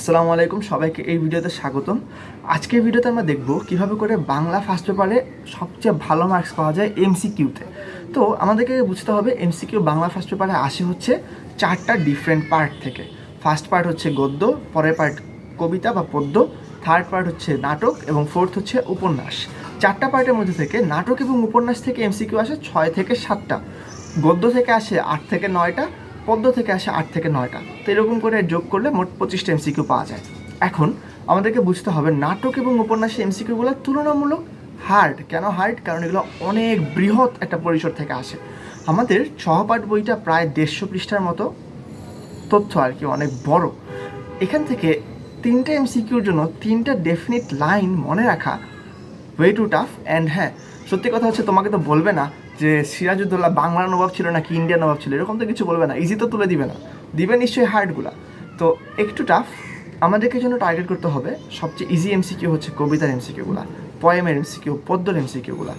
আসসালামু আলাইকুম, সবাইকে এই ভিডিওতে স্বাগতম। আজকের ভিডিওতে আমরা দেখব কিভাবে করে বাংলা ফার্স্ট পেপারে সবচেয়ে ভালো মার্কস পাওয়া যায় এমসিকিউতে। তো আমাদেরকে বুঝতে হবে এমসিকিউ বাংলা ফার্স্ট পেপারে আসে হচ্ছে চারটা ডিফারেন্ট পার্ট থেকে। ফার্স্ট পার্ট হচ্ছে গদ্য, পরের পার্ট কবিতা বা পদ্য, থার্ড পার্ট হচ্ছে নাটক এবং ফোর্থ হচ্ছে উপন্যাস। চারটা পার্টের মধ্যে থেকে নাটক এবং উপন্যাস থেকে এমসিকিউ আসে 6 থেকে 7টা, গদ্য থেকে আসে 8 থেকে 9টা, পদ্য থেকে আসে 8 থেকে 9টা। তো এরকম করে যোগ করলে মোট 25টা এমসিকিউ পাওয়া যায়। এখন আমাদেরকে বুঝতে হবে নাটক এবং উপন্যাসের এমসিকিউগুলো তুলনামূলক হার্ড। কেন হার্ড? কারণ এগুলো অনেক বৃহৎ একটা পরিসর থেকে আসে। আমাদের সহপাঠ বইটা প্রায় 150 পৃষ্ঠার মতো তথ্য আর কি, অনেক বড়। এখান থেকে 3টে এমসিকিউর জন্য 3টা ডেফিনিট লাইন মনে রাখা ওয়ে টু টাফ। অ্যান্ড হ্যাঁ, সত্যি কথা হচ্ছে তোমাকে তো বলবে না যে সিরাজউদ্দৌলা বাংলার নবাব ছিল নাকি ইন্ডিয়ান নবাব ছিল, এরকম তো কিছু বলবে না। ইজি তো তুলে দিবে না, দিবে নিশ্চয়ই হার্ডগুলা। তো একটু টাফ। আমাদেরকে জন্য টার্গেট করতে হবে সবচেয়ে ইজি এমসিকিউ হচ্ছে কবিতার এমসিকিউগুলা, পয়েমের এমসিকিউ, পদ্যর এমসিকিউগুলা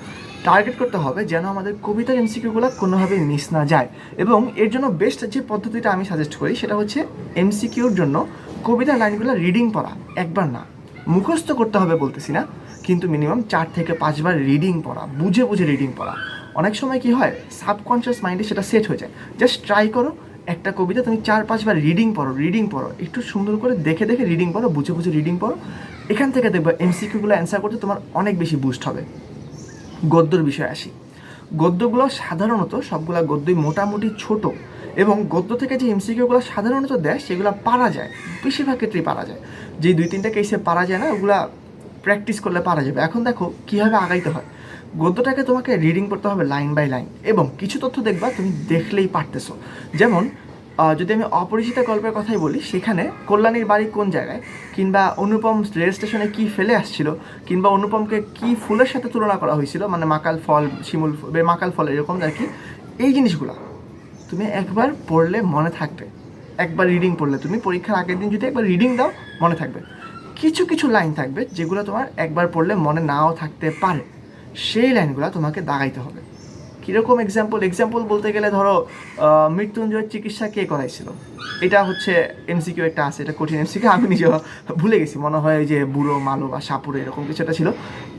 টার্গেট করতে হবে, যেন আমাদের কবিতার এমসিকিউগুলো কোনোভাবেই মিস না যায়। এবং এর জন্য বেস্ট যে পদ্ধতিটা আমি সাজেস্ট করি সেটা হচ্ছে এমসিকিউর জন্য কবিতার লাইনগুলো রিডিং পড়া, একবার না, মুখস্থ করতে হবে বলতেছি না, কিন্তু মিনিমাম 4 থেকে 5 বার রিডিং পড়া, বুঝে বুঝে রিডিং পড়া। অনেক সময় কি হয়, সাবকনশিয়াস মাইন্ডে সেটা সেট হয়ে যায়। জাস্ট ট্রাই করো, একটা কবিতা তুমি 4-5 বার রিডিং পড়ো, একটু সুন্দর করে দেখে দেখে রিডিং পড়ো, বুঝে বুঝে রিডিং পড়ো। এখান থেকে দেখবে এমসিকিউগুলো অ্যান্সার করতে তোমার অনেক বেশি বুস্ট হবে। গদ্যর বিষয়ে আসি। গদ্যগুলো সাধারণত সবগুলা গদ্যই মোটামুটি ছোট, এবং গদ্য থেকে যে এমসিকিউগুলো সাধারণত দেয় সেগুলো পারা যায়, বেশিরভাগ ক্ষেত্রেই পারা যায়। যে 2-3টা কেসে পারা যায় না, ওগুলা প্র্যাকটিস করলে পারা যাবে। এখন দেখো কীভাবে আগাইতে হয়। গদ্যটাকে তোমাকে রিডিং করতে হবে লাইন বাই লাইন, এবং কিছু তথ্য দেখবা তুমি দেখলেই পারতেছো। যেমন যদি আমি অপরিচিতা গল্পের কথাই বলি, সেখানে কল্যাণীর বাড়ি কোন জায়গায়, কিংবা অনুপম রেল স্টেশনে কী ফেলে আসছিল, কিংবা অনুপমকে কী ফুলের সাথে তুলনা করা হয়েছিল, মানে মাকাল ফল, শিমুল, মাকাল ফল, এরকম আর কি। এই জিনিসগুলো তুমি একবার পড়লে মনে থাকবে। একবার রিডিং পড়লে, তুমি পরীক্ষার আগের দিন যদি একবার রিডিং দাও মনে থাকবে। কিছু কিছু লাইন থাকবে যেগুলো তোমার একবার পড়লে মনে নাও থাকতে পারে, সেই লাইনগুলো তোমাকে দাগাইতে হবে। কীরকম এক্সাম্পল বলতে গেলে ধরো মৃত্যুঞ্জয়ের চিকিৎসা কে করাইছিল, এটা হচ্ছে এমসিকিউ একটা আছে, এটা কঠিন এমসিকিউ, আমি নিজে ভুলে গেছি, মনে হয় যে বুড়ো মালো বা সাপুরে এরকম কিছু একটা ছিল।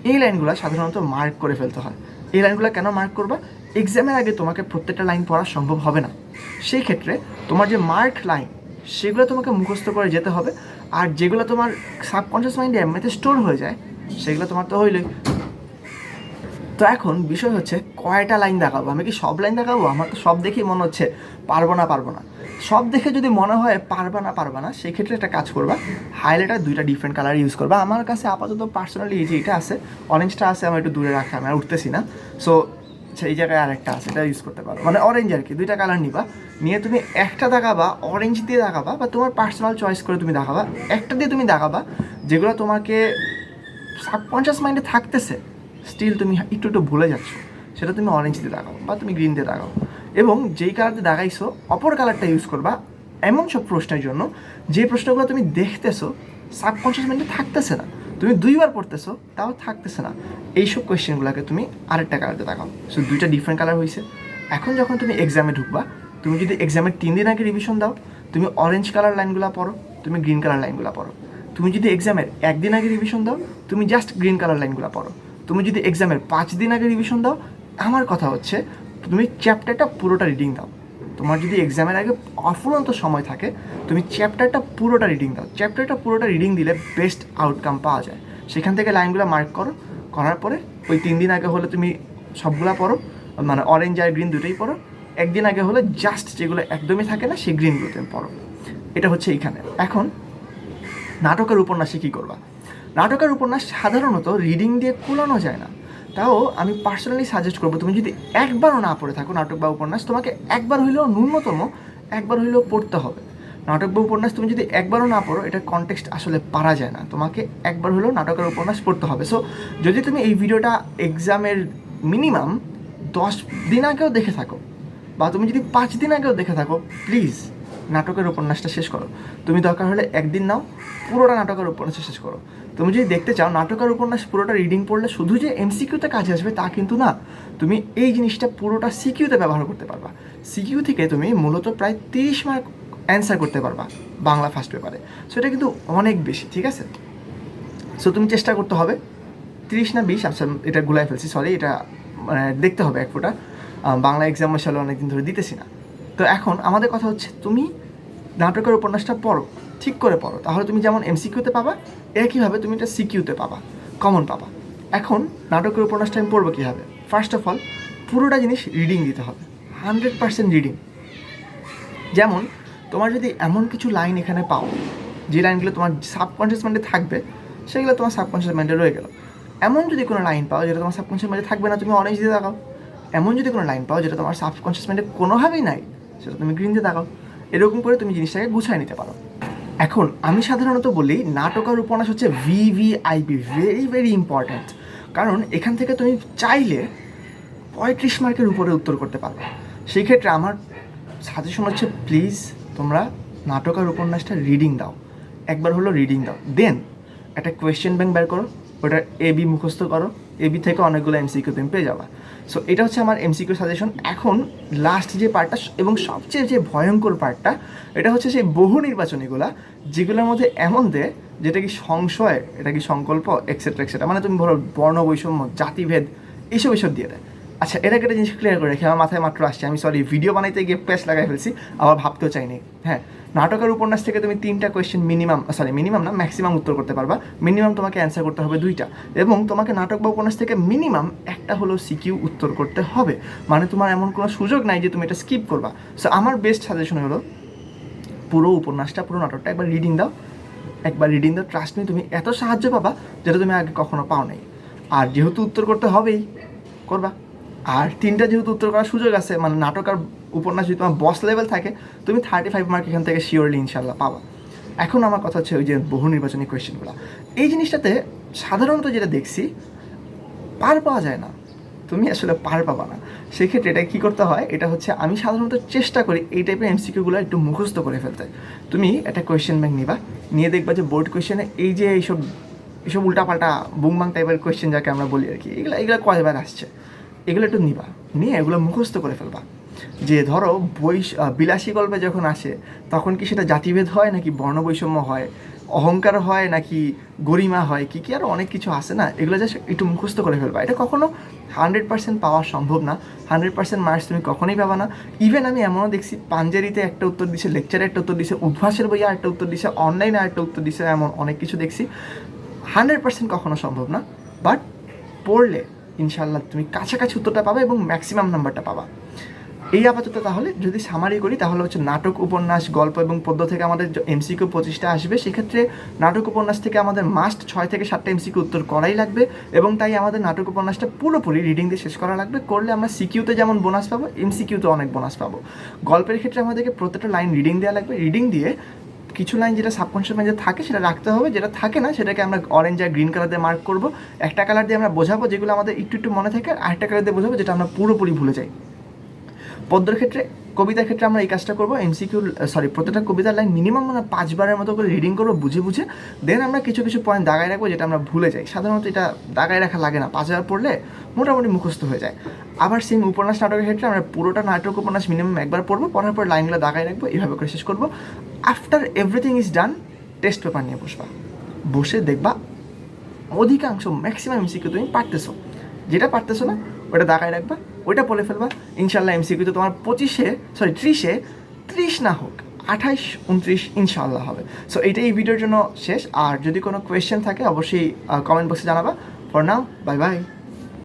এই লাইনগুলো সাধারণত মার্ক করে ফেলতে হয়। এই লাইনগুলো কেন মার্ক করবা? এক্সামের আগে তোমাকে প্রত্যেকটা লাইন পড়া সম্ভব হবে না, সেই ক্ষেত্রে তোমার যে মার্ক লাইন সেগুলো তোমাকে মুখস্থ করে যেতে হবে। আর যেগুলো তোমার সাবকনশিয়াস মাইন্ডে এমনিতে স্টোর হয়ে যায় সেগুলো তোমার তো হইলই। তো এখন বিষয় হচ্ছে কয়টা লাইন দেখাবো। আমি কি সব লাইন দেখাবো? আমার তো সব দেখেই মনে হচ্ছে পারবো না। সব দেখে যদি মনে হয় পারবা না, সেই ক্ষেত্রে একটা কাজ করবা, হাইলাইটার 2টা ডিফারেন্ট কালার ইউজ করবা। আমার কাছে আপাতত পার্সোনালি এই যে এটা আছে, অরেঞ্জটা আছে, আমার একটু দূরে রাখা, আমি আর উঠতেছি না, সো সেই জায়গায় আরেকটা আছে, এটা ইউজ করতে পারো, মানে অরেঞ্জ আর কি। 2টা কালার নিবা, নিয়ে তুমি একটা দেখাবা অরেঞ্জ দিয়ে দেখাবা, বা তোমার পার্সোনাল চয়েস করে তুমি দেখাবা। একটা দিয়ে তুমি দেখাবা যেগুলো তোমাকে সাবকনশিয়াস মাইন্ডে থাকতেছে, স্টিল তুমি একটু ভুলে যাচ্ছ, সেটা তুমি অরেঞ্জ দিয়ে দাগাও বা তুমি গ্রিন দিয়ে দাগাও। এবং যেই কালার দিয়ে দাগাইছো অপর কালারটা ইউজ করবা এমন সব প্রশ্নের জন্য যে প্রশ্নগুলো তুমি দেখতেছো সাবকনশিয়াস মাইন্ডে থাকতেছে না, তুমি 2বার পড়তেছো তাও থাকতেছে না, এইসব কোয়েশ্চেনগুলোকে তুমি আরেকটা কালার দিয়ে দাগাও। সো 2টা ডিফারেন্ট কালার হয়েছে। এখন যখন তুমি এক্সামে ঢুকবা, তুমি যদি এক্সামের 3 দিন আগে রিভিশন দাও, তুমি অরেঞ্জ কালার লাইনগুলো পড়ো, তুমি গ্রিন কালার লাইনগুলো পড়ো। তুমি যদি এক্সামের 1 দিন আগে রিভিশন দাও, তুমি জাস্ট গ্রিন কালার লাইনগুলো পড়ো। তুমি যদি এক্সামের 5 দিন আগে রিভিশন দাও, আমার কথা হচ্ছে তুমি চ্যাপ্টারটা পুরোটা রিডিং দাও। তোমার যদি এক্সামের আগে অফুরন্ত সময় থাকে, তুমি চ্যাপ্টারটা পুরোটা রিডিং দাও। চ্যাপ্টারটা পুরোটা রিডিং দিলে বেস্ট আউটকাম পাওয়া যায়। সেখান থেকে লাইনগুলো মার্ক করো, করার পরে ওই 3 দিন আগে হলে তুমি সবগুলা পড়ো, মানে অরেঞ্জ আর গ্রিন দুটোই পড়ো। 1 দিন আগে হলে জাস্ট যেগুলো একদমই থাকে না সেই গ্রিনগুলো তুমি পড়ো। এটা হচ্ছে এইখানে। এখন নাটকের উপন্যাসে কী করবা? নাটকের উপন্যাস সাধারণত রিডিং দিয়ে কুলানো যায় না, তাও আমি পার্সোনালি সাজেস্ট করবো, তুমি যদি একবারও না পড়ে থাকো নাটক বা উপন্যাস, তোমাকে একবার হইলেও, ন্যূনতম একবার হইলেও পড়তে হবে। নাটক বা উপন্যাস তুমি যদি একবারও না পড়ো, এটার কনটেক্সট আসলে পারা যায় না, তোমাকে একবার হলেও নাটকের উপন্যাস পড়তে হবে। সো যদি তুমি এই ভিডিওটা এক্সামের মিনিমাম 10 দিন আগেও দেখে থাকো, বা তুমি যদি 5 দিন আগেও দেখে থাকো, প্লিজ নাটকের উপন্যাসটা শেষ করো। তুমি দরকার হলে 1 দিন নাও, পুরোটা নাটকের উপন্যাসটা শেষ করো। তুমি যদি দেখতে চাও নাটকের উপন্যাস পুরোটা রিডিং পড়লে শুধু যে এমসিকিউতে কাজে আসবে তা কিন্তু না, তুমি এই জিনিসটা পুরোটা সিকিউতে ব্যবহার করতে পারবা। সিকিউ থেকে তুমি মূলত প্রায় 30 মার্ক অ্যান্সার করতে পারবা বাংলা ফার্স্ট পেপারে। সো এটা কিন্তু অনেক বেশি, ঠিক আছে? সো তুমি চেষ্টা করতে হবে 30 না 20, আচ্ছা এটা গুলাই ফেলছি, সরি, এটা মানে দেখতে হবে এক ফোঁটা। বাংলা এক্সাম আসলে অনেকদিন ধরে দিতেছি না। তো এখন আমাদের কথা হচ্ছে তুমি নাটকের উপন্যাসটা পড়ো, ঠিক করে পড়ো, তাহলে তুমি যেমন এমসিকিউতে পাবা একইভাবে তুমি এটা সিকিউতে পাবা, কমন পাবা। এখন নাটকের উপন্যাসটা আমি পড়বো কীভাবে? ফার্স্ট অফ অল পুরোটা জিনিস রিডিং দিতে হবে, 100% রিডিং। যেমন তোমার যদি এমন কিছু লাইন এখানে পাও যে লাইনগুলো তোমার সাবকনশিয়াস মাইন্ডে থাকবে, সেগুলো তোমার সাবকনশিয়াস মাইন্ডে রয়ে গেল। এমন যদি কোনো লাইন পাও যেটা তোমার সাবকনশিয়াস মাইন্ডে থাকবে না, তুমি অরেঞ্জ দিয়ে তাকাও। এমন যদি কোনো লাইন পাও যেটা তোমার সাবকনশিয়াস মাইন্ডে কোনোভাবেই নাই, সেটা তুমি গ্রিন দিয়ে তাকাও। এরকম করে তুমি জিনিসটাকে গুছায় নিতে পারো। এখন আমি সাধারণত বলি নাটক আর উপন্যাস হচ্ছে ভিভিআইপি, ভেরি ভেরি ইম্পর্ট্যান্ট। কারণ এখান থেকে তুমি চাইলে 35 মার্কের উপরে উত্তর করতে পারবে। সেই ক্ষেত্রে আমার সাজেশন হচ্ছে প্লিজ তোমরা নাটক আর উপন্যাসটা রিডিং দাও, একবার হলো রিডিং দাও, দেন একটা কোয়েশ্চেন ব্যাংক বের করো, ওটা এবি মুখস্থ করো, এবি থেকে অনেকগুলো এমসিকিউ তুমি পেয়ে যাবা। সো এটা হচ্ছে আমার এমসিকিউ সাজেশন। এখন লাস্ট যে পার্টটা এবং সবচেয়ে যে ভয়ঙ্কর পার্টটা, এটা হচ্ছে সেই বহু নির্বাচনীগুলা যেগুলোর মধ্যে এমন দেয় যেটা কি সংশয়, এটা কি সংকল্প, এক্সেট্রা এক্সেট্রা, মানে তুমি ধরো বর্ণ বৈষম্য, জাতিভেদ, এইসব দিয়ে দেয়। আচ্ছা, এটাকে একটা জিনিস ক্লিয়ার করে রাখি, আমার মাথায় মাত্র আসছে, আমি সরি ভিডিও বানাইতে গিয়ে পেস লাগাই ফেলছি, আবার ভাবতেও চাইনি। হ্যাঁ, নাটকের উপন্যাস থেকে তুমি 3টা কোয়েশ্চেন মিনিমাম না ম্যাক্সিমাম উত্তর করতে পারবা। মিনিমাম তোমাকে অ্যান্সার করতে হবে 2টা, এবং তোমাকে নাটক বা উপন্যাস থেকে মিনিমাম একটা হলো সিকিউ উত্তর করতে হবে। মানে তোমার এমন কোনো সুযোগ নাই যে তুমি এটা স্কিপ করবা। সো আমার বেস্ট সাজেশন হলো পুরো উপন্যাসটা, পুরো নাটকটা একবার রিডিং দাও, ট্রাস্ট মি তুমি এত সাহায্য পাবা যেটা তুমি আগে কখনো পাও নাই। আর যেহেতু উত্তর করতে হবেই, করবা। আর 3টা যেহেতু উত্তর করার সুযোগ আছে, মানে নাটক আর উপন্যাস যদি তোমার বস লেভেল থাকে, তুমি 35 মার্ক এখান থেকে শিওরলি ইনশাল্লাহ পাবা। এখন আমার কথা হচ্ছে ওই যে বহু নির্বাচনী কোয়েশ্চেনগুলো, এই জিনিসটাতে সাধারণত যেটা দেখছি পার পাওয়া যায় না, তুমি আসলে পার পাবা না। সেক্ষেত্রে এটা কী করতে হয়, এটা হচ্ছে আমি সাধারণত চেষ্টা করি এই টাইপের এমসিকিউগুলো একটু মুখস্থ করে ফেলতে। তুমি একটা কোয়েশ্চেন ব্যাংক নিবা, নিয়ে দেখবা যে বোর্ড কোয়েশ্চেনে এই যে এইসব উল্টাপাল্টা বুংবাং টাইপের কোয়েশ্চেন যাকে আমরা বলি আর কি, এগুলো কয়বার আসছে, এগুলো একটু নিবা, নিয়ে এগুলো মুখস্থ করে ফেলবা। যে ধরো বিলাসী গল্পে যখন আসে তখন কি সেটা জাতিভেদ হয় নাকি বর্ণবৈষম্য হয়, অহংকার হয় নাকি গরিমা হয়, কি আরও অনেক কিছু আসে না, এগুলো জাস্ট একটু মুখস্থ করে ফেলবা। এটা কখনো 100% পাওয়া সম্ভব না, 100% মার্কস তুমি কখনোই পাবা না। ইভেন আমি এমনও দেখছি পাঞ্জেরিতে একটা উত্তর দিছে, লেকচারে একটা উত্তর দিছে, উদ্ভাসের বইয়ে একটা উত্তর দিছে, অনলাইনে একটা উত্তর দিছে, এমন অনেক কিছু দেখছি। 100% কখনো সম্ভব না, বাট পড়লে ইনশাল্লাহ তুমি কাছাকাছি উত্তরটা পাবে এবং ম্যাক্সিমাম নাম্বারটা পাবা। এই আপাতত তাহলে যদি সামারি করি তাহলে হচ্ছে নাটক, উপন্যাস, গল্প এবং পদ্য থেকে আমাদের এমসিকিউ 25টা আসবে। সেক্ষেত্রে নাটক উপন্যাস থেকে আমাদের মাস্ট 6 থেকে 7টা এমসিকিউ উত্তর করাই লাগবে, এবং তাই আমাদের নাটক উপন্যাসটা পুরোপুরি রিডিং দিয়ে শেষ করা লাগবে। করলে আমরা সিকিউতে যেমন বোনাস পাবো, এমসিকিউতে অনেক বোনাস পাবো। গল্পের ক্ষেত্রে আমাদেরকে প্রত্যেকটা লাইন রিডিং দেওয়া লাগবে, রিডিং দিয়ে কিছু লাইন যেটা সাবকনশিয়াস মাইন্ডে থাকে সেটা রাখতে হবে, যেটা থাকে না সেটাকে আমরা অরেঞ্জ আর গ্রিন কালার দিয়ে মার্ক করবো। একটা কালার দিয়ে আমরা বোঝাবো যেগুলো আমাদের একটু মনে থাকে, আর একটা কালার দিয়ে বোঝাবো যেটা আমরা পুরোপুরি ভুলে যাই। পদ্যের ক্ষেত্রে, কবিতার ক্ষেত্রে আমরা এই কাজটা করবো, প্রত্যেকটা কবিতার লাইন মিনিমাম আমরা 5 বারের মতো করে রিডিং করবো বুঝে, দেন আমরা কিছু পয়েন্ট দাগায় রাখবো যেটা আমরা ভুলে যাই। সাধারণত এটা দাগায় রাখা লাগে না, 5 বার পড়লে মোটামুটি মুখস্থ হয়ে যায়। আবার সেম উপন্যাস নাটকের ক্ষেত্রে আমরা পুরোটা নাটক উপন্যাস মিনিমাম একবার পড়বো, পড়ার পর লাইনগুলো দাগায় রাখবো, এইভাবে করে শেষ করবো। After everything is done, test paper নিয়ে বসে দেখবা অধিকাংশ ম্যাক্সিমাম এমসিকিউ তুমি পারতেছো, যেটা পারতেছো না ওটা দাগায় রাখবা, ওইটা পড়ে ফেলবা। ইনশাল্লাহ এমসিকিউ তো তোমার 30 না হোক 28, 29 ইনশাল্লাহ হবে। সো এইটাই এই ভিডিওর জন্য শেষ। আর যদি কোনো কোয়েশ্চেন থাকে অবশ্যই কমেন্ট বক্সে জানাবা। For now, bye bye.